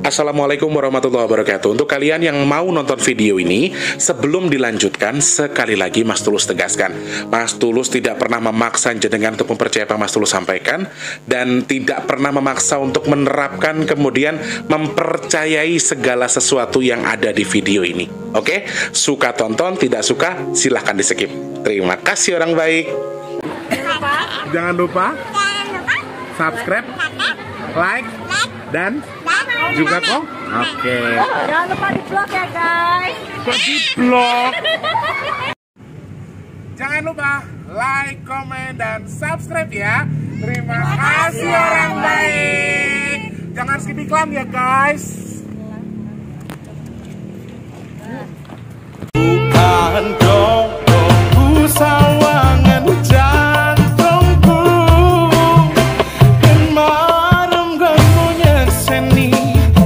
Assalamualaikum warahmatullahi wabarakatuh. Untuk kalian yang mau nonton video ini, sebelum dilanjutkan, sekali lagi Mas Tulus tegaskan, Mas Tulus tidak pernah memaksa jenengan untuk mempercayai apa Mas Tulus sampaikan, dan tidak pernah memaksa untuk menerapkan kemudian mempercayai segala sesuatu yang ada di video ini. Oke? Suka tonton, tidak suka silahkan di skip. Terima kasih orang baik. Jangan lupa subscribe, like, dan juga kok. Oke. Jangan lupa di vlog ya guys. Kok di vlog? Jangan lupa like, komen, dan subscribe ya. Terima kasih orang baik. Jangan skip iklan ya guys. Bukan dong, sawangan jantungku dan marem gamunya seni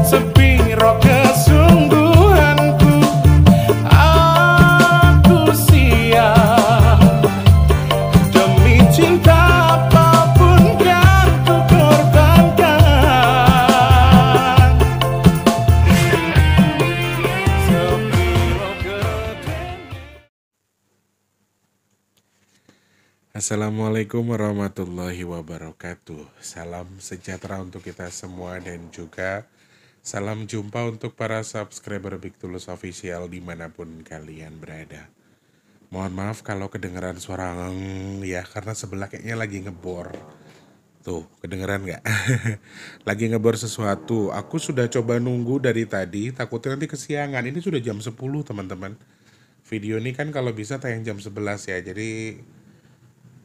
sepiro kesungguhanku. Aku siap demi cinta apapun yang ku korbankan. Sepiro gedenya. Assalamualaikum warahmatullahi wabarakatuh. Salam sejahtera untuk kita semua dan juga salam jumpa untuk para subscriber Big Tulus Official dimanapun kalian berada. Mohon maaf kalau kedengeran suara ya, karena sebelah kayaknya lagi ngebor. Tuh, kedengeran nggak? Lagi ngebor sesuatu. Aku sudah coba nunggu dari tadi, takutnya nanti kesiangan. Ini sudah jam 10 teman-teman. Video ini kan kalau bisa tayang jam 11 ya, jadi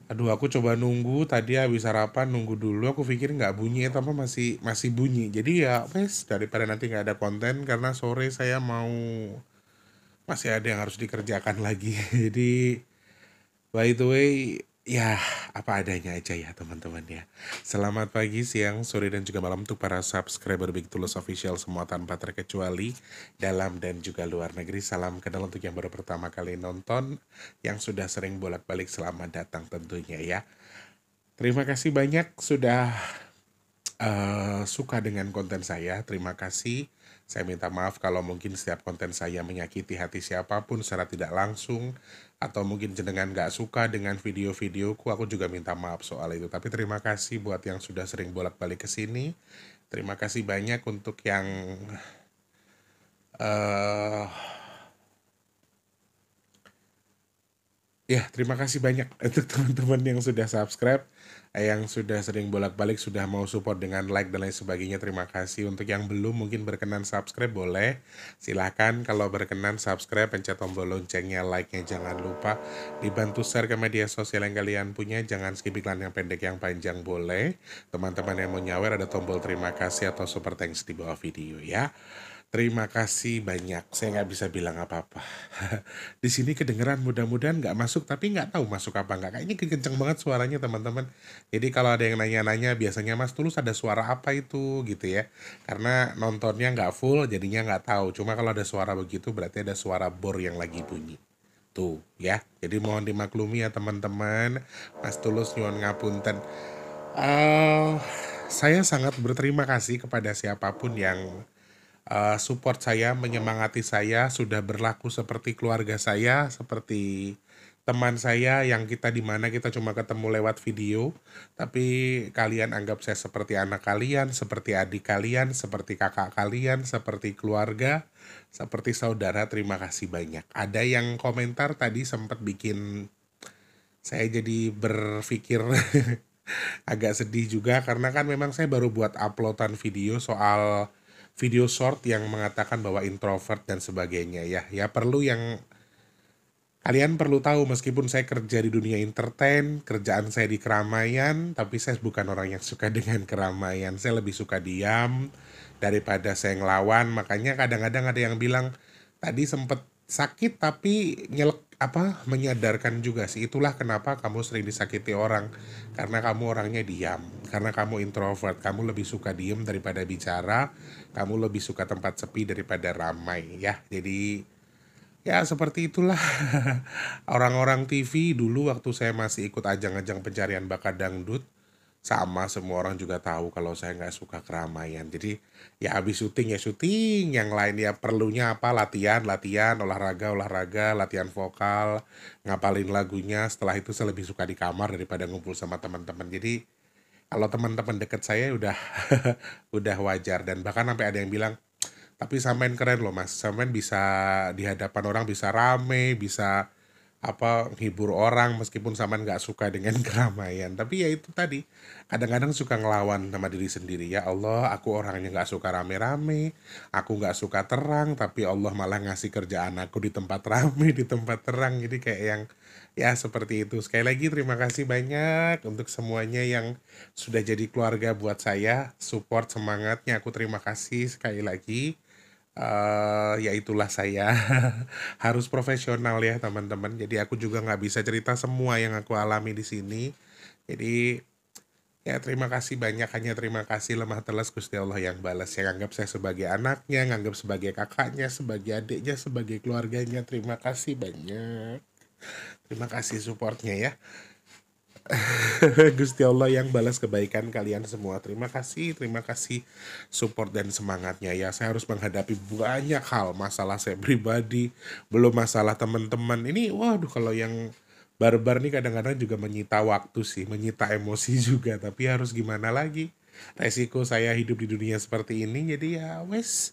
aduh, aku coba nunggu, tadi habis sarapan nunggu dulu, aku pikir nggak bunyi, tapi masih bunyi. Jadi ya, wes, daripada nanti nggak ada konten, karena sore saya masih ada yang harus dikerjakan lagi. Jadi, by the way, ya apa adanya aja ya teman-teman ya. Selamat pagi, siang, sore, dan juga malam untuk para subscriber Big Tulus Official semua tanpa terkecuali, dalam dan juga luar negeri. Salam kenal untuk yang baru pertama kali nonton, yang sudah sering bolak-balik selamat datang tentunya ya. Terima kasih banyak sudah suka dengan konten saya. Terima kasih. Saya minta maaf kalau mungkin setiap konten saya menyakiti hati siapapun secara tidak langsung, atau mungkin jenengan gak suka dengan video-videoku. Aku juga minta maaf soal itu. Tapi terima kasih buat yang sudah sering bolak-balik ke sini. Terima kasih banyak untuk yang ya, terima kasih banyak untuk teman-teman yang sudah subscribe, yang sudah sering bolak-balik, sudah mau support dengan like dan lain sebagainya. Terima kasih. Untuk yang belum mungkin berkenan subscribe, boleh. Silahkan kalau berkenan subscribe, pencet tombol loncengnya, like-nya jangan lupa. Dibantu share ke media sosial yang kalian punya. Jangan skip iklan yang pendek, yang panjang boleh. Teman-teman yang mau nyawer ada tombol terima kasih atau super thanks di bawah video ya. Terima kasih banyak. Saya nggak bisa bilang apa-apa. Di sini kedengeran, mudah-mudahan nggak masuk, tapi nggak tahu masuk apa nggak. Kayaknya kenceng banget suaranya teman-teman. Jadi kalau ada yang nanya-nanya, biasanya Mas Tulus ada suara apa itu gitu ya. Karena nontonnya nggak full, jadinya nggak tahu. Cuma kalau ada suara begitu, berarti ada suara bor yang lagi bunyi. Tuh ya. Jadi mohon dimaklumi ya teman-teman. Mas Tulus nyuwun ngapunten. Saya sangat berterima kasih kepada siapapun yang support saya, menyemangati saya, sudah berlaku seperti keluarga saya, seperti teman saya yang dimana kita cuma ketemu lewat video, tapi kalian anggap saya seperti anak kalian, seperti adik kalian, seperti kakak kalian, seperti keluarga, seperti saudara. Terima kasih banyak. Ada yang komentar tadi sempat bikin saya jadi berpikir agak sedih juga, karena kan memang saya baru buat uploadan video soal video short yang mengatakan bahwa introvert dan sebagainya ya. Ya kalian perlu tahu, meskipun saya kerja di dunia entertain, kerjaan saya di keramaian, tapi saya bukan orang yang suka dengan keramaian. Saya lebih suka diam daripada saya ngelawan. Makanya kadang-kadang ada yang bilang tadi sempet sakit tapi menyadarkan juga sih. Itulah kenapa kamu sering disakiti orang, karena kamu orangnya diam, karena kamu introvert, kamu lebih suka diam daripada bicara, kamu lebih suka tempat sepi daripada ramai ya. Jadi ya seperti itulah. Orang-orang TV dulu waktu saya masih ikut ajang-ajang pencarian bakat dangdut, sama semua orang juga tahu kalau saya nggak suka keramaian. Jadi ya habis syuting ya syuting, yang lain ya perlunya apa latihan, latihan, olahraga, olahraga, latihan vokal, ngapalin lagunya. Setelah itu saya lebih suka di kamar daripada ngumpul sama teman-teman. Jadi kalau teman-teman deket saya udah udah wajar, dan bahkan sampai ada yang bilang, tapi sampean keren loh mas, sampean bisa di hadapan orang bisa rame, bisa apa hibur orang meskipun sampean nggak suka dengan keramaian. Tapi ya itu tadi, kadang-kadang suka ngelawan sama diri sendiri. Ya Allah, aku orangnya nggak suka rame-rame, aku nggak suka terang, tapi Allah malah ngasih kerjaan aku di tempat rame, di tempat terang. Jadi kayak yang ya seperti itu. Sekali lagi terima kasih banyak untuk semuanya yang sudah jadi keluarga buat saya, support semangatnya. Aku terima kasih sekali lagi. Ya itulah saya. Harus profesional ya teman-teman. Jadi aku juga nggak bisa cerita semua yang aku alami di sini. Jadi ya terima kasih banyak, hanya terima kasih lemah telas Gusti Allah yang balas, yang anggap saya sebagai anaknya, nganggap sebagai kakaknya, sebagai adiknya, sebagai keluarganya. Terima kasih banyak. Terima kasih supportnya ya. Gusti Allah yang balas kebaikan kalian semua. Terima kasih support dan semangatnya ya. Saya harus menghadapi banyak hal, masalah saya pribadi, belum masalah teman-teman. Ini waduh, kalau yang barbar nih kadang-kadang juga menyita waktu sih, menyita emosi juga, tapi harus gimana lagi? Resiko saya hidup di dunia seperti ini, jadi ya wes,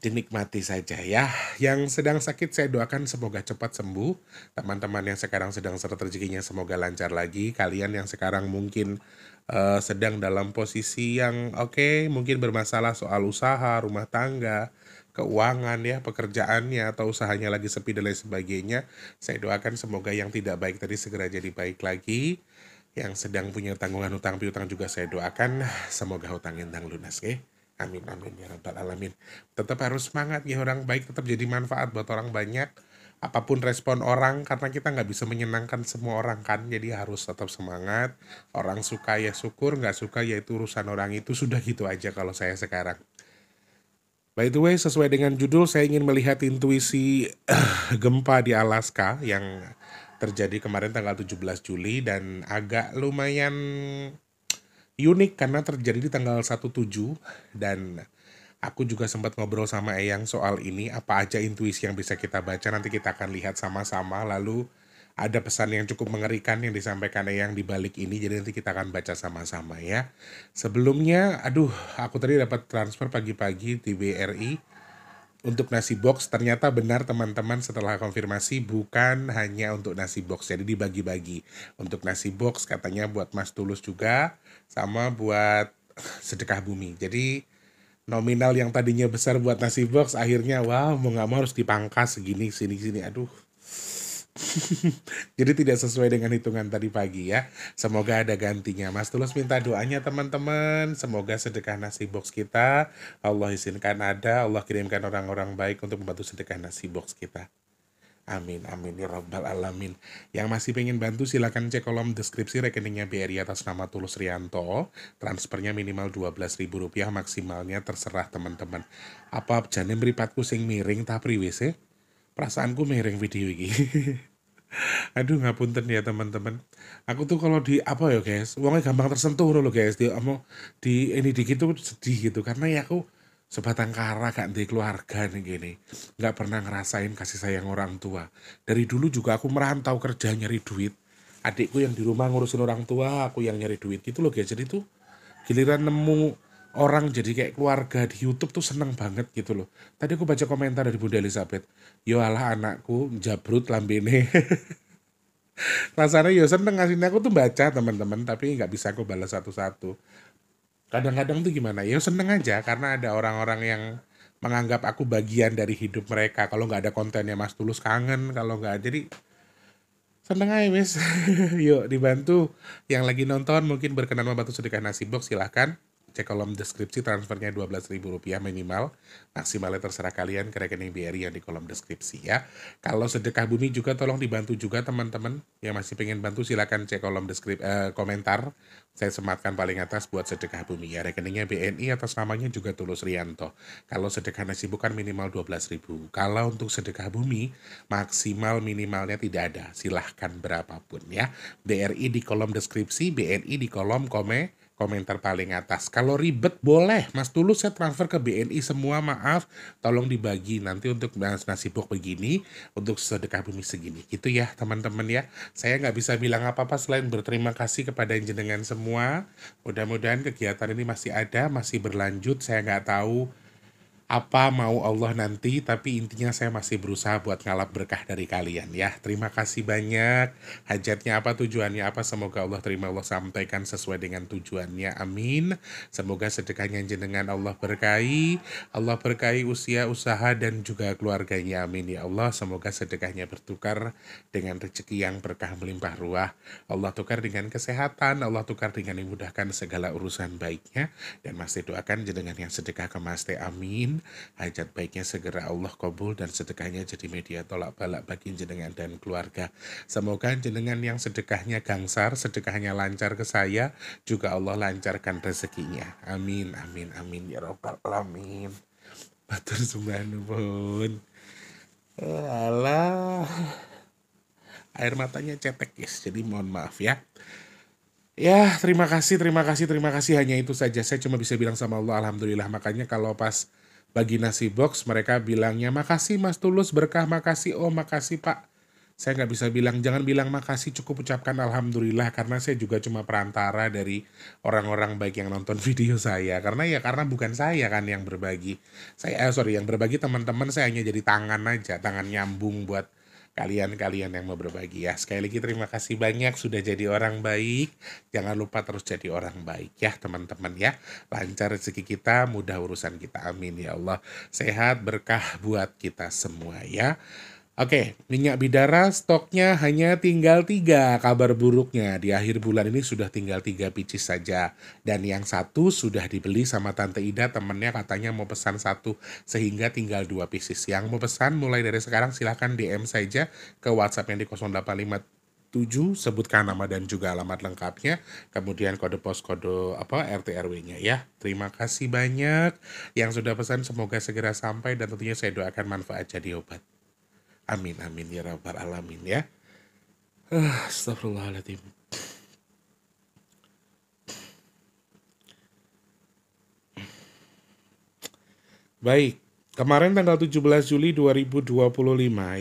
dinikmati saja ya. Yang sedang sakit saya doakan semoga cepat sembuh. Teman-teman yang sekarang sedang seret rezekinya semoga lancar lagi. Kalian yang sekarang mungkin sedang dalam posisi yang oke, mungkin bermasalah soal usaha, rumah tangga, keuangan ya, pekerjaannya atau usahanya lagi sepi dan lain sebagainya. Saya doakan semoga yang tidak baik tadi segera jadi baik lagi. Yang sedang punya tanggungan hutang piutang juga saya doakan semoga hutang intang lunas, oke? Amin amin ya rabbal alamin. Tetap harus semangat ya, orang baik tetap jadi manfaat buat orang banyak. Apapun respon orang, karena kita nggak bisa menyenangkan semua orang kan, jadi harus tetap semangat. Orang suka ya syukur, nggak suka ya itu urusan orang, itu sudah gitu aja kalau saya sekarang. By the way, sesuai dengan judul, saya ingin melihat intuisi gempa di Alaska yang terjadi kemarin tanggal 17 Juli dan agak lumayan unik karena terjadi di tanggal 17, dan aku juga sempat ngobrol sama Eyang soal ini, apa aja intuisi yang bisa kita baca, nanti kita akan lihat sama-sama. Lalu ada pesan yang cukup mengerikan yang disampaikan Eyang di balik ini, jadi nanti kita akan baca sama-sama ya. Sebelumnya, aduh, aku tadi dapat transfer pagi-pagi di BRI untuk nasi box. Ternyata benar teman-teman, setelah konfirmasi bukan hanya untuk nasi box, jadi dibagi-bagi. Untuk nasi box katanya buat Mas Tulus juga, sama buat sedekah bumi. Jadi nominal yang tadinya besar buat nasi box akhirnya wow, mau nggak mau harus dipangkas segini, sini, aduh. Jadi tidak sesuai dengan hitungan tadi pagi ya. Semoga ada gantinya. Mas Tulus minta doanya teman-teman, semoga sedekah nasi box kita Allah izinkan ada, Allah kirimkan orang-orang baik untuk membantu sedekah nasi box kita. Amin amin ya rabbal alamin. Yang masih pengen bantu silakan cek kolom deskripsi rekeningnya BRI atas nama Tulus Rianto. Transfernya minimal Rp12.000, maksimalnya terserah teman-teman. Apa jane mripatku sing miring ta priwe sih? Perasaanku miring video ini. Aduh ngapunten ya teman-teman. Aku tuh kalau di apa ya guys, uangnya gampang tersentuh loh guys. Di ini dikit tuh sedih gitu, karena ya aku sebatang kara gak di keluarga nih gini, nggak pernah ngerasain kasih sayang orang tua. Dari dulu juga aku merantau kerja nyari duit. Adikku yang di rumah ngurusin orang tua, aku yang nyari duit gitu loh guys. Jadi tuh giliran nemu orang jadi kayak keluarga di YouTube tuh seneng banget gitu loh. Tadi aku baca komentar dari Bunda Elizabeth, yo alah anakku jabrut lambene. Rasanya yo seneng ngasihnya, aku tuh baca teman-teman, tapi nggak bisa aku balas satu-satu. Kadang-kadang tuh gimana, ya seneng aja karena ada orang-orang yang menganggap aku bagian dari hidup mereka. Kalau nggak ada kontennya Mas Tulus kangen, kalau nggak jadi seneng aja wes. Yuk dibantu. Yang lagi nonton mungkin berkenan membantu sedekah nasi box silahkan. cek kolom deskripsi, transfernya Rp12.000 minimal, maksimalnya terserah kalian ke rekening BRI yang di kolom deskripsi ya. Kalau sedekah bumi juga tolong dibantu juga teman-teman yang masih pengen bantu, silakan cek kolom komentar, saya sematkan paling atas buat sedekah bumi ya. Rekeningnya BNI atas namanya juga Tulus Rianto. Kalau sedekah nasi bukan minimal 12.000. Kalau untuk sedekah bumi maksimal minimalnya tidak ada, silahkan berapapun ya. BRI di kolom deskripsi, BNI di kolom komentar paling atas. Kalau ribet boleh Mas Tulus saya transfer ke BNI semua, maaf tolong dibagi nanti untuk nasi box begini, untuk sedekah bumi segini gitu ya teman-teman ya. Saya nggak bisa bilang apa-apa selain berterima kasih kepada jenengan semua. Mudah-mudahan kegiatan ini masih ada, masih berlanjut. Saya nggak tahu apa mau Allah nanti, tapi intinya saya masih berusaha buat ngalap berkah dari kalian ya. Terima kasih banyak. Hajatnya apa, tujuannya apa, semoga Allah terima, Allah sampaikan sesuai dengan tujuannya, amin. Semoga sedekahnya jenengan Allah berkahi usia, usaha, dan juga keluarganya, amin ya Allah. Semoga sedekahnya bertukar dengan rezeki yang berkah melimpah ruah, Allah tukar dengan kesehatan, Allah tukar dengan memudahkan segala urusan baiknya. Dan masih doakan jenengan yang sedekah ke Mas Teh, amin. Hajat baiknya segera Allah kabul dan sedekahnya jadi media tolak balak bagi jenengan dan keluarga. Semoga jenengan yang sedekahnya gangsar, sedekahnya lancar ke saya, juga Allah lancarkan rezekinya. Amin, amin, amin ya rabbal alamin. Batur subhanallah. Alah, air matanya cetek guys, jadi mohon maaf ya. Ya, terima kasih. Hanya itu saja. Saya cuma bisa bilang sama Allah, alhamdulillah. Makanya kalau pas bagi nasi box, mereka bilangnya, makasih Mas Tulus, berkah, makasih, oh makasih Pak. Saya nggak bisa bilang, jangan bilang makasih, cukup ucapkan alhamdulillah. Karena saya juga cuma perantara dari orang-orang baik yang nonton video saya. Karena bukan saya kan yang berbagi. Yang berbagi teman-teman, saya hanya jadi tangan aja, tangan nyambung buat kalian yang mau berbagi ya. Sekali lagi terima kasih banyak sudah jadi orang baik. Jangan lupa terus jadi orang baik ya teman-teman ya. Lancar rezeki kita, mudah urusan kita, amin ya Allah. Sehat, berkah buat kita semua ya. Oke, minyak bidara stoknya hanya tinggal 3. Kabar buruknya di akhir bulan ini sudah tinggal 3 pieces saja. Dan yang satu sudah dibeli sama Tante Ida, temennya katanya mau pesan 1, sehingga tinggal 2 pieces. Yang mau pesan mulai dari sekarang silahkan DM saja ke WhatsApp yang di 0857, sebutkan nama dan juga alamat lengkapnya, kemudian kode pos, kode RT RW-nya ya. Terima kasih banyak yang sudah pesan, semoga segera sampai dan tentunya saya doakan manfaat jadi obat. Amin, amin ya rabbal alamin ya. Astagfirullahaladzim. Baik, kemarin tanggal 17 Juli 2025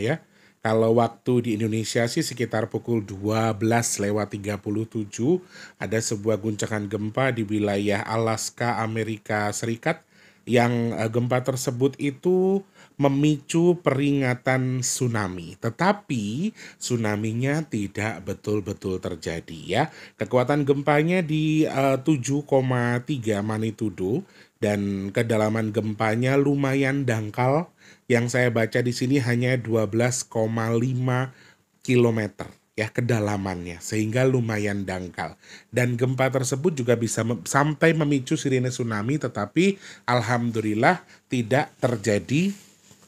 ya. Kalau waktu di Indonesia sih sekitar pukul 12:37 ada sebuah guncangan gempa di wilayah Alaska, Amerika Serikat, yang gempa tersebut itu memicu peringatan tsunami. Tetapi tsunami-nya tidak betul-betul terjadi ya. Kekuatan gempanya di 7,3 magnitudo dan kedalaman gempanya lumayan dangkal. Yang saya baca di sini hanya 12,5 kilometer ya kedalamannya, sehingga lumayan dangkal. Dan gempa tersebut juga bisa sampai memicu sirine tsunami, tetapi alhamdulillah tidak terjadi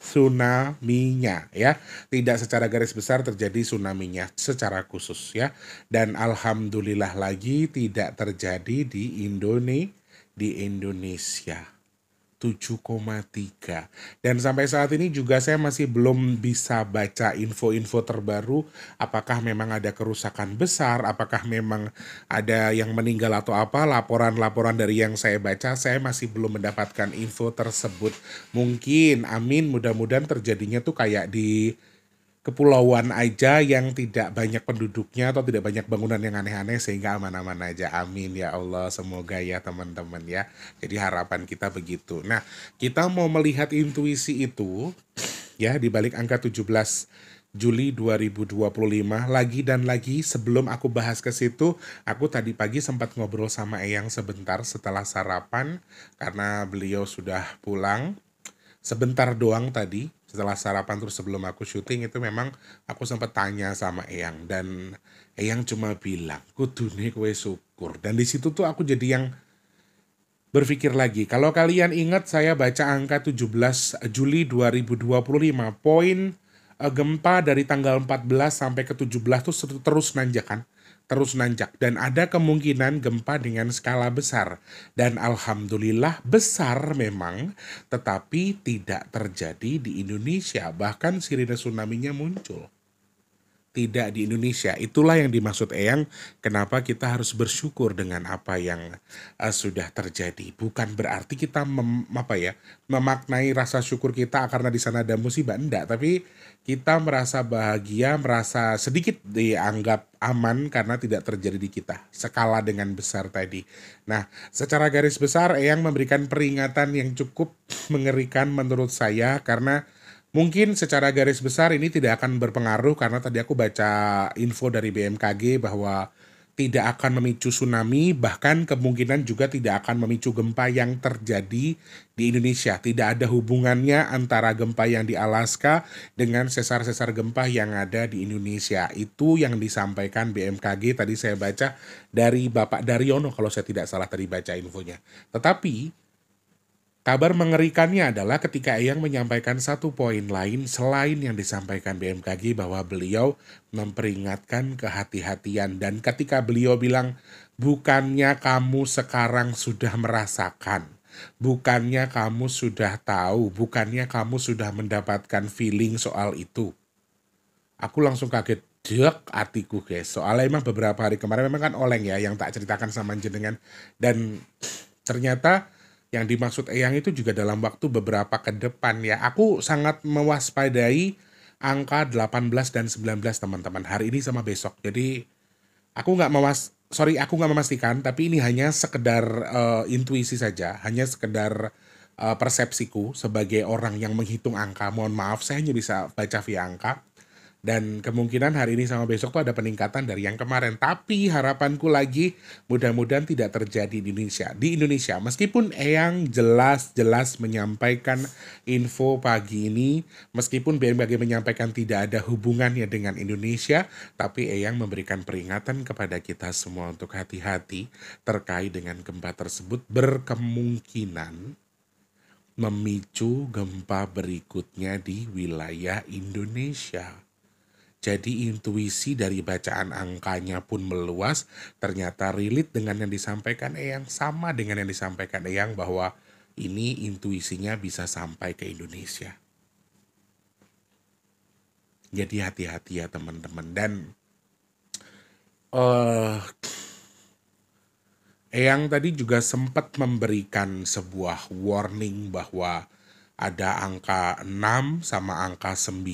tsunami-nya ya. Tidak secara garis besar terjadi tsunami-nya secara khusus ya. Dan alhamdulillah lagi tidak terjadi di Indonesia. 7,3. Dan sampai saat ini juga saya masih belum bisa baca info-info terbaru, apakah memang ada kerusakan besar, apakah memang ada yang meninggal atau apa. Laporan-laporan dari yang saya baca, saya masih belum mendapatkan info tersebut. Mungkin, amin, mudah-mudahan terjadinya tuh kayak di kepulauan aja yang tidak banyak penduduknya atau tidak banyak bangunan yang aneh-aneh, sehingga aman-aman aja. Amin ya Allah, semoga ya teman-teman ya. Jadi harapan kita begitu. Nah, kita mau melihat intuisi itu ya di balik angka 17 Juli 2025 lagi dan lagi. Sebelum aku bahas ke situ, aku tadi pagi sempat ngobrol sama Eyang sebentar setelah sarapan karena beliau sudah pulang. Sebentar doang tadi setelah sarapan, terus sebelum aku syuting itu memang aku sempat tanya sama Eyang, dan Eyang cuma bilang kudune kowe syukur. Dan di situ tuh aku jadi yang Berpikir lagi, kalau kalian ingat saya baca angka 17 Juli 2025, poin gempa dari tanggal 14 sampai ke 17 tuh terus nanjak kan? Terus nanjak dan ada kemungkinan gempa dengan skala besar. Dan alhamdulillah besar memang, tetapi tidak terjadi di Indonesia. Bahkan sirine tsunami-nya muncul tidak di Indonesia. Itulah yang dimaksud Eyang, kenapa kita harus bersyukur dengan apa yang sudah terjadi. Bukan berarti kita memaknai rasa syukur kita karena di sana ada musibah, enggak, tapi kita merasa bahagia, merasa sedikit dianggap aman karena tidak terjadi di kita. Skala dengan besar tadi. Nah, secara garis besar Eyang memberikan peringatan yang cukup mengerikan menurut saya karena mungkin secara garis besar ini tidak akan berpengaruh karena tadi aku baca info dari BMKG bahwa tidak akan memicu tsunami, bahkan kemungkinan juga tidak akan memicu gempa yang terjadi di Indonesia. Tidak ada hubungannya antara gempa yang di Alaska dengan sesar-sesar gempa yang ada di Indonesia. Itu yang disampaikan BMKG tadi saya baca dari Bapak Daryono kalau saya tidak salah tadi baca infonya. Tetapi kabar mengerikannya adalah ketika Eyang menyampaikan satu poin lain selain yang disampaikan BMKG bahwa beliau memperingatkan kehati-hatian. Dan ketika beliau bilang, bukannya kamu sekarang sudah merasakan, bukannya kamu sudah tahu, bukannya kamu sudah mendapatkan feeling soal itu. Aku langsung kaget, dek hatiku guys. Soalnya emang beberapa hari kemarin memang kan oleng ya yang tak ceritakan sama jenengan. Dan ternyata yang dimaksud Eyang itu juga dalam waktu beberapa ke depan ya. Aku sangat mewaspadai angka 18 dan 19 teman-teman. Hari ini sama besok. Jadi aku nggak memastikan, tapi ini hanya sekedar intuisi saja. Hanya sekedar persepsiku sebagai orang yang menghitung angka. Mohon maaf, saya hanya bisa baca via angka. Dan kemungkinan hari ini sama besok tuh ada peningkatan dari yang kemarin. Tapi harapanku lagi mudah-mudahan tidak terjadi di Indonesia. Di Indonesia, meskipun Eyang jelas-jelas menyampaikan info pagi ini, meskipun BMKG menyampaikan tidak ada hubungannya dengan Indonesia, tapi Eyang memberikan peringatan kepada kita semua untuk hati-hati terkait dengan gempa tersebut berkemungkinan memicu gempa berikutnya di wilayah Indonesia. Jadi intuisi dari bacaan angkanya pun meluas, ternyata relate dengan yang disampaikan Eyang, sama dengan yang disampaikan Eyang bahwa ini intuisinya bisa sampai ke Indonesia. Jadi hati-hati ya teman-teman. Dan Eyang tadi juga sempat memberikan sebuah warning bahwa ada angka 6 sama angka 9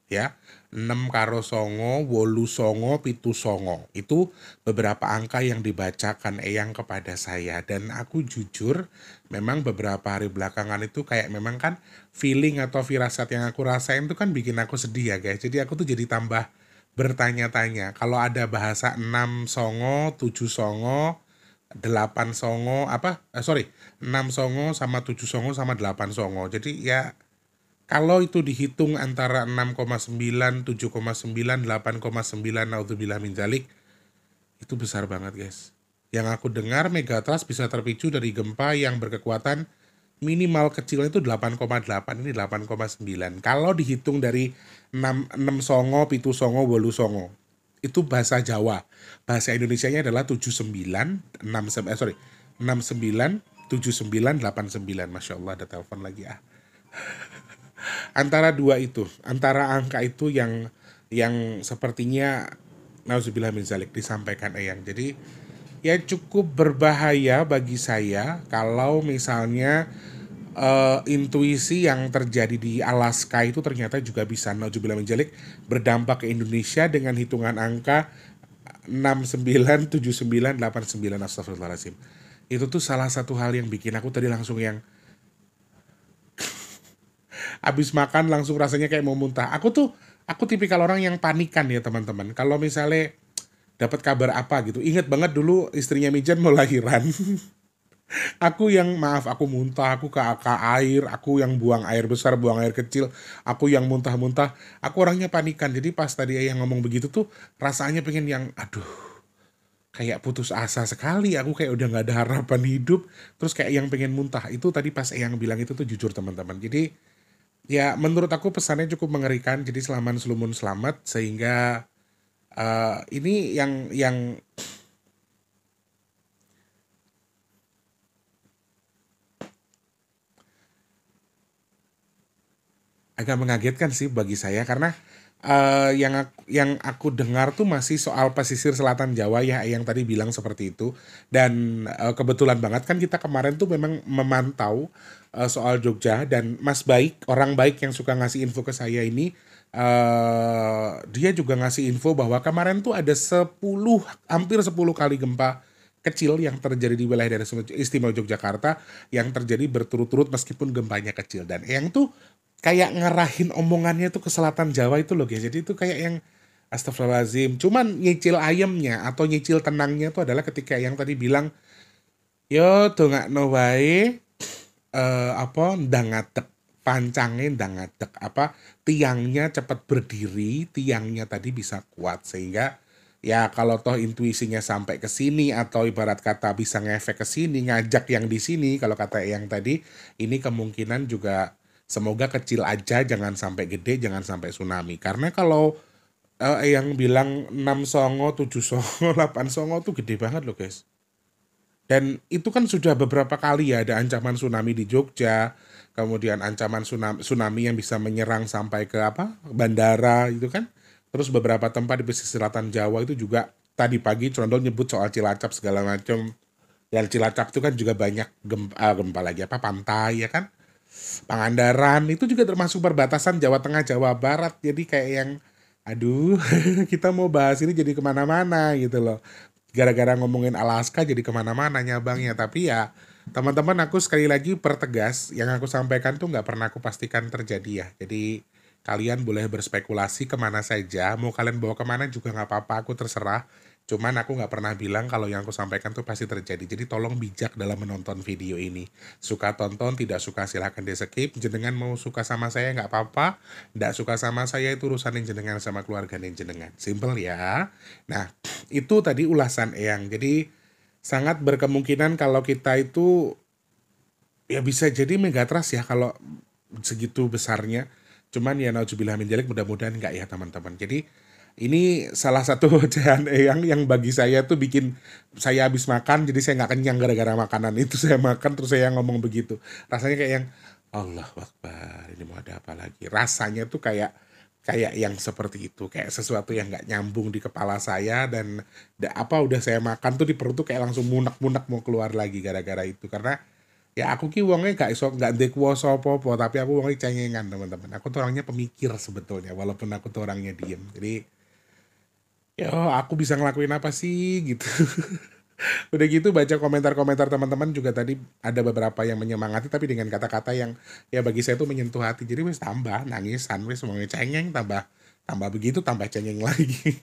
ya. 6 karo songo, 8 songo, 7 songo. Itu beberapa angka yang dibacakan Eyang kepada saya. Dan aku jujur, memang beberapa hari belakangan itu kayak memang kan feeling atau firasat yang aku rasain itu kan bikin aku sedih ya guys. Jadi aku tuh jadi tambah bertanya-tanya. Kalau ada bahasa 6 songo, 7 songo, 8 songo, 6 songo sama 7 songo sama 8 songo. Jadi ya kalau itu dihitung antara 6,9, 7,9, 8,9, naudzubillah min dzalik, itu besar banget guys. Yang aku dengar megatrust bisa terpicu dari gempa yang berkekuatan minimal kecil itu 8,8, ini 8,9. Kalau dihitung dari 6 songo, 7 songo, 8 songo, itu bahasa Jawa. Bahasa Indonesianya adalah 69, 69, 79, 89. Masya Allah ada telepon lagi ya. Antara dua itu, antara angka itu yang sepertinya nauzubillah min dzalik disampaikan Eyang. Jadi ya cukup berbahaya bagi saya kalau misalnya intuisi yang terjadi di Alaska itu ternyata juga bisa nauzubillah min dzalik berdampak ke Indonesia dengan hitungan angka 69, 79, 89. Astagfirullahaladzim. Itu tuh salah satu hal yang bikin aku tadi langsung yang abis makan langsung rasanya kayak mau muntah. Aku tipikal orang yang panikan ya teman-teman. Kalau misalnya dapat kabar apa gitu, ingat banget dulu istrinya Mijan mau lahiran. Aku yang aku muntah, aku ke air, aku yang buang air besar, buang air kecil, aku yang muntah-muntah. Aku orangnya panikan. Jadi pas tadi yang ngomong begitu tuh rasanya pengen yang aduh, kayak putus asa sekali, aku kayak udah nggak ada harapan hidup, terus kayak yang pengen muntah. Itu tadi pas Eyang bilang itu tuh jujur teman-teman. Jadi ya menurut aku pesannya cukup mengerikan. Jadi selamat selumun selamat, sehingga ini yang agak mengagetkan sih bagi saya, karena yang aku dengar tuh masih soal pesisir selatan Jawa ya, yang tadi bilang seperti itu. Dan kebetulan banget kan kita kemarin tuh memang memantau soal Jogja, dan Mas Baik, orang baik yang suka ngasih info ke saya ini, dia juga ngasih info bahwa kemarin tuh ada hampir 10 kali gempa kecil yang terjadi di wilayah daerah istimewa Yogyakarta, yang terjadi berturut-turut meskipun gempanya kecil. Dan yang tuh kayak ngarahin omongannya tuh ke selatan Jawa itu loh guys. Jadi itu kayak yang astagfirullahaladzim. Cuman nyicil ayamnya atau nyicil tenangnya tuh adalah ketika yang tadi bilang, yo dongakno wae apa ndang ngadeg, pancangnya ndang ngadeg, apa tiangnya cepat berdiri, tiangnya tadi bisa kuat, sehingga ya kalau toh intuisinya sampai ke sini, atau ibarat kata bisa ngefek ke sini, ngajak yang di sini, kalau kata yang tadi, ini kemungkinan juga semoga kecil aja, jangan sampai gede, jangan sampai tsunami. Karena kalau yang bilang 6 songo, 7 songo, 8 songo tuh gede banget loh guys. Dan itu kan sudah beberapa kali ya ada ancaman tsunami di Jogja, kemudian ancaman tsunami yang bisa menyerang sampai ke apa bandara itu kan. Terus beberapa tempat di pesisir selatan Jawa itu juga tadi pagi Condol nyebut soal Cilacap segala macam. Dan Cilacap itu kan juga banyak gempa lagi apa pantai ya kan. Pangandaran itu juga termasuk perbatasan Jawa Tengah Jawa Barat. Jadi kayak yang aduh kita mau bahas ini jadi kemana-mana gitu loh. Gara-gara ngomongin Alaska jadi kemana-mana nyabangnya. Tapi ya teman-teman, aku sekali lagi pertegas, yang aku sampaikan tuh nggak pernah aku pastikan terjadi ya. Jadi kalian boleh berspekulasi kemana saja, mau kalian bawa kemana juga nggak apa-apa, aku terserah. Cuman aku nggak pernah bilang kalau yang aku sampaikan tuh pasti terjadi. Jadi tolong bijak dalam menonton video ini. Suka tonton, tidak suka silahkan di skip. Jenengan mau suka sama saya nggak apa-apa, nggak suka sama saya itu urusan yang jenengan sama keluarga yang jenengan. Simple ya. Nah, itu tadi ulasan Eyang. Jadi sangat berkemungkinan kalau kita itu ya bisa jadi megatrust ya kalau segitu besarnya. Cuman ya nauzubillah min dzalik, mudah-mudahan enggak ya teman-teman. Jadi ini salah satu ocehan Eyang yang bagi saya tuh bikin saya habis makan, jadi saya nggak kenyang gara-gara makanan itu. Saya makan terus saya ngomong begitu. Rasanya kayak yang Allahu Akbar, ini mau ada apa lagi? Rasanya tuh kayak yang seperti itu, kayak sesuatu yang nggak nyambung di kepala saya, dan udah saya makan tuh di perut tuh kayak langsung munek-munek mau keluar lagi gara-gara itu. Karena ya aku ki wongnya nggak ndek kuwasa apa-apa, tapi aku wongnya cengengan teman-teman. Aku tuh orangnya pemikir sebetulnya, walaupun aku tuh orangnya diem. Jadi ya aku bisa ngelakuin apa sih gitu. Udah gitu baca komentar-komentar teman-teman juga tadi ada beberapa yang menyemangati, tapi dengan kata-kata yang ya bagi saya tuh menyentuh hati. Jadi wes tambah nangisan, wes semuanya cengeng, tambah begitu, tambah cengeng lagi.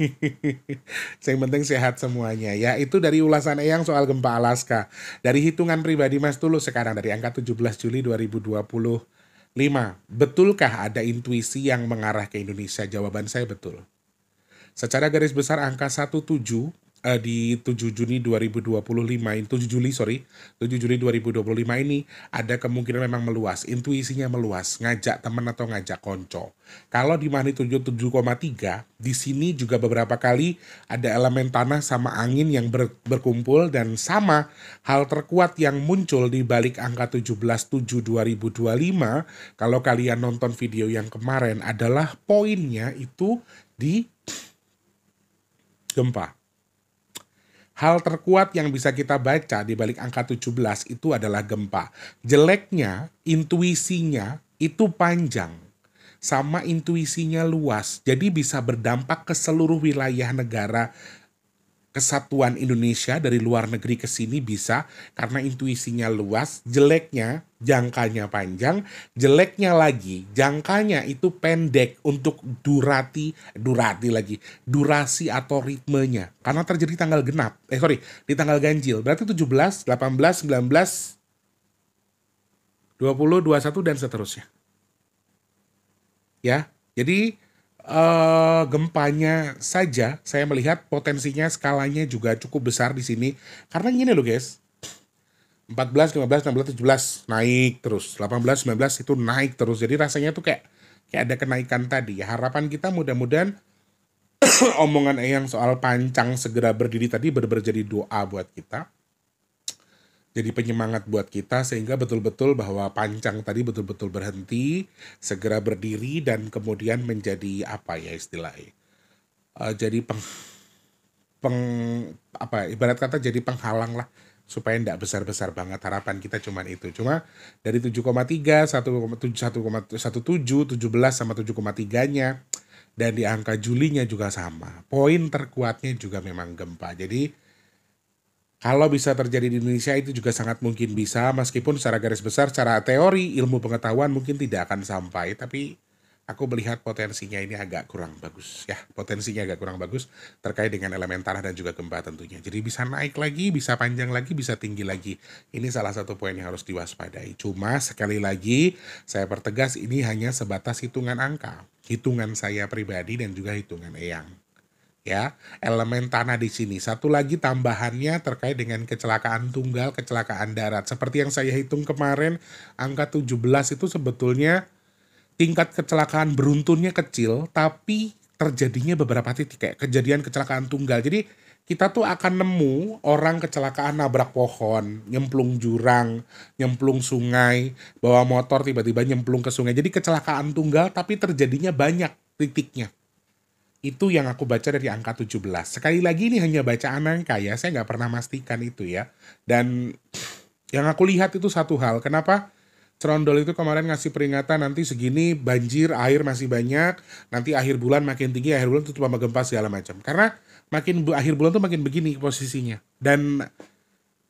Yang penting sehat semuanya ya. Itu dari ulasan Eyang soal gempa Alaska. Dari hitungan pribadi Mas Tulus sekarang dari angka 17 Juli 2025. Betulkah ada intuisi yang mengarah ke Indonesia? Jawaban saya betul. Secara garis besar angka 17 di 7 Juni 2025, 7 Juli 2025 ini ada kemungkinan memang meluas, intuisinya meluas, ngajak teman atau ngajak konco. Kalau di magnitudo 7,3, di sini juga beberapa kali ada elemen tanah sama angin yang berkumpul, dan sama hal terkuat yang muncul di balik angka 17/7/2025 kalau kalian nonton video yang kemarin adalah poinnya itu di gempa. Hal terkuat yang bisa kita baca di balik angka 17 itu adalah gempa. Jeleknya, intuisinya itu panjang, sama intuisinya luas. Jadi bisa berdampak ke seluruh wilayah negara kesatuan Indonesia, dari luar negeri ke sini bisa, karena intuisinya luas. Jeleknya, jangkanya panjang. Jeleknya lagi, jangkanya itu pendek untuk durasi atau ritmenya. Karena terjadi tanggal genap, di tanggal ganjil. Berarti 17, 18, 19, 20, 21 dan seterusnya. Ya, jadi gempanya saja saya melihat potensinya skalanya juga cukup besar di sini. Karena gini loh guys, 14, 15, 16, 17 naik terus, 18, 19 itu naik terus. Jadi rasanya tuh kayak ada kenaikan tadi. Harapan kita mudah-mudahan omongan Eyang soal pancang segera berdiri tadi benar-benar jadi doa buat kita. Jadi penyemangat buat kita sehingga betul-betul bahwa pancang tadi betul-betul berhenti, segera berdiri dan kemudian menjadi apa ya istilahnya? Jadi ibarat kata jadi penghalang lah supaya tidak besar-besar banget. Harapan kita cuma itu. Cuma dari 7,3, 1,17, 17 sama 7,3-nya dan di angka Julinya juga sama. Poin terkuatnya juga memang gempa. Jadi kalau bisa terjadi di Indonesia itu juga sangat mungkin bisa, meskipun secara garis besar, secara teori, ilmu pengetahuan mungkin tidak akan sampai, tapi aku melihat potensinya ini agak kurang bagus. Ya, potensinya agak kurang bagus terkait dengan elemen tanah dan juga gempa tentunya. Jadi bisa naik lagi, bisa panjang lagi, bisa tinggi lagi. Ini salah satu poin yang harus diwaspadai. Cuma sekali lagi, saya pertegas ini hanya sebatas hitungan angka. Hitungan saya pribadi dan juga hitungan Eyang. Ya, elemen tanah di sini. Satu lagi tambahannya terkait dengan kecelakaan tunggal, kecelakaan darat. Seperti yang saya hitung kemarin, angka 17 itu sebetulnya tingkat kecelakaan beruntunnya kecil, tapi terjadinya beberapa titik kayak kejadian kecelakaan tunggal. Jadi kita tuh akan nemu orang kecelakaan nabrak pohon, nyemplung jurang, nyemplung sungai, bawa motor tiba-tiba nyemplung ke sungai. Jadi kecelakaan tunggal tapi terjadinya banyak titiknya. Itu yang aku baca dari angka 17. Sekali lagi ini hanya bacaan angka ya, saya nggak pernah pastikan itu ya. Dan yang aku lihat itu satu hal, kenapa Cerondol itu kemarin ngasih peringatan nanti segini banjir, air masih banyak, nanti akhir bulan makin tinggi, akhir bulan tutup sama gempa segala macam. Karena makin akhir bulan tuh makin begini posisinya. Dan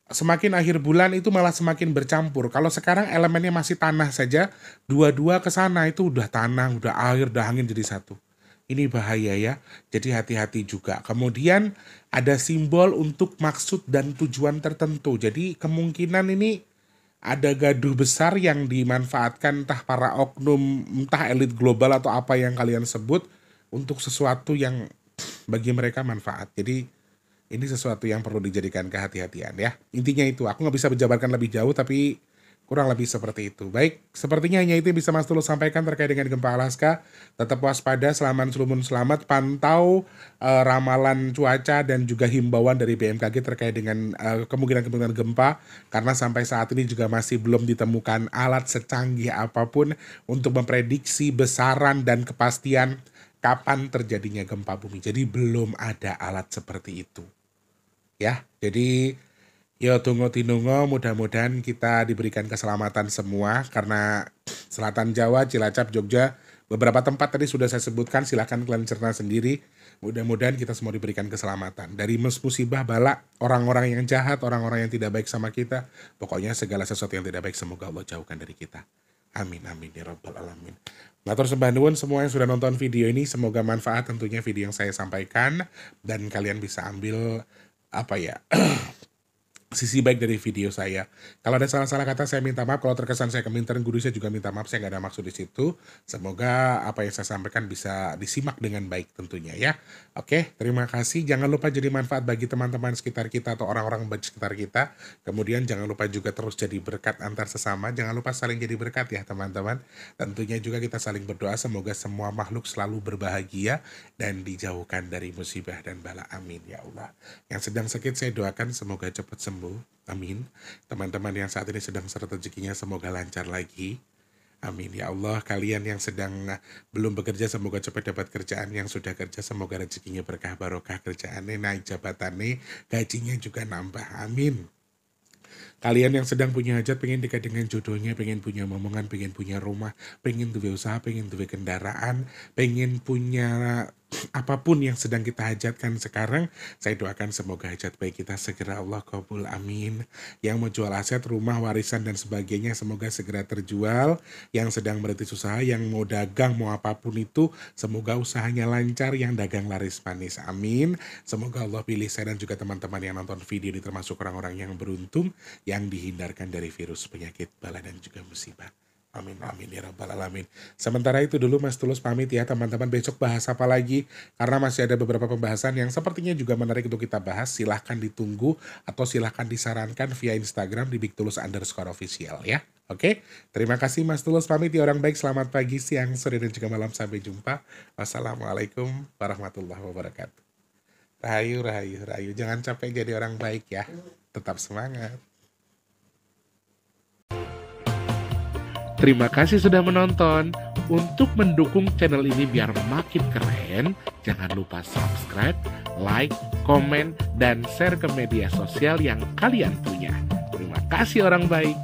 semakin akhir bulan itu malah semakin bercampur. Kalau sekarang elemennya masih tanah saja, dua-dua ke sana itu udah tanah, udah air, udah angin jadi satu. Ini bahaya ya, jadi hati-hati juga. Kemudian ada simbol untuk maksud dan tujuan tertentu. Jadi kemungkinan ini ada gaduh besar yang dimanfaatkan entah para oknum, entah elit global atau apa yang kalian sebut untuk sesuatu yang bagi mereka manfaat. Jadi ini sesuatu yang perlu dijadikan kehati-hatian ya. Intinya itu, aku nggak bisa menjabarkan lebih jauh tapi kurang lebih seperti itu. Baik, sepertinya hanya itu yang bisa Mas Tulus sampaikan terkait dengan gempa Alaska. Tetap waspada, selamat selumun selamat, pantau ramalan cuaca dan juga himbauan dari BMKG terkait dengan kemungkinan-kemungkinan gempa. Karena sampai saat ini juga masih belum ditemukan alat secanggih apapun untuk memprediksi besaran dan kepastian kapan terjadinya gempa bumi. Jadi belum ada alat seperti itu. Ya, jadi yo tunggu tinungo, mudah-mudahan kita diberikan keselamatan semua karena Selatan Jawa, Cilacap, Jogja, beberapa tempat tadi sudah saya sebutkan, silahkan kalian cerna sendiri. Mudah-mudahan kita semua diberikan keselamatan. Dari musibah bala, orang-orang yang jahat, orang-orang yang tidak baik sama kita, pokoknya segala sesuatu yang tidak baik semoga Allah jauhkan dari kita. Amin, amin, ya rabbal alamin. Matur sembah nuwun semua yang sudah nonton video ini, semoga manfaat tentunya video yang saya sampaikan, dan kalian bisa ambil apa ya sisi baik dari video saya. Kalau ada salah-salah kata saya minta maaf. Kalau terkesan saya keminteran guru saya juga minta maaf. Saya nggak ada maksud di situ. Semoga apa yang saya sampaikan bisa disimak dengan baik tentunya ya. Oke, terima kasih. Jangan lupa jadi manfaat bagi teman-teman sekitar kita atau orang-orang di sekitar kita. Kemudian jangan lupa juga terus jadi berkat antar sesama. Jangan lupa saling jadi berkat ya teman-teman. Tentunya juga kita saling berdoa semoga semua makhluk selalu berbahagia dan dijauhkan dari musibah dan bala. Amin ya Allah. Yang sedang sakit saya doakan semoga cepat sembuh. Amin. Teman-teman yang saat ini sedang seret rezekinya semoga lancar lagi. Amin ya Allah. Kalian yang sedang belum bekerja semoga cepat dapat kerjaan. Yang sudah kerja semoga rezekinya berkah barokah, kerjaannya naik, jabatannya, gajinya juga nambah. Amin. Kalian yang sedang punya hajat, pengen dekat dengan jodohnya, pengen punya momongan, pengen punya rumah, pengen duwe usaha, pengen duwe kendaraan, pengen punya apapun yang sedang kita hajatkan sekarang, saya doakan semoga hajat baik kita segera Allah kabul, amin. Yang mau jual aset, rumah, warisan dan sebagainya semoga segera terjual. Yang sedang merintis usaha, yang mau dagang, mau apapun itu, semoga usahanya lancar, yang dagang laris manis, amin. Semoga Allah pilih saya dan juga teman-teman yang nonton video ini termasuk orang-orang yang beruntung, yang dihindarkan dari virus, penyakit, bala dan juga musibah. Amin, amin ya rabbal alamin. Sementara itu dulu Mas Tulus pamit ya teman-teman. Besok bahas apa lagi? Karena masih ada beberapa pembahasan yang sepertinya juga menarik untuk kita bahas. Silahkan ditunggu atau silahkan disarankan via Instagram di @bigtulus_official ya. Oke, terima kasih Mas Tulus pamit ya orang baik. Selamat pagi, siang, sore, dan juga malam. Sampai jumpa. Wassalamualaikum warahmatullahi wabarakatuh. Rahayu, rahayu, rahayu. Jangan capek jadi orang baik ya. Tetap semangat. Terima kasih sudah menonton. Untuk mendukung channel ini biar makin keren, jangan lupa subscribe, like, komen, dan share ke media sosial yang kalian punya. Terima kasih orang baik.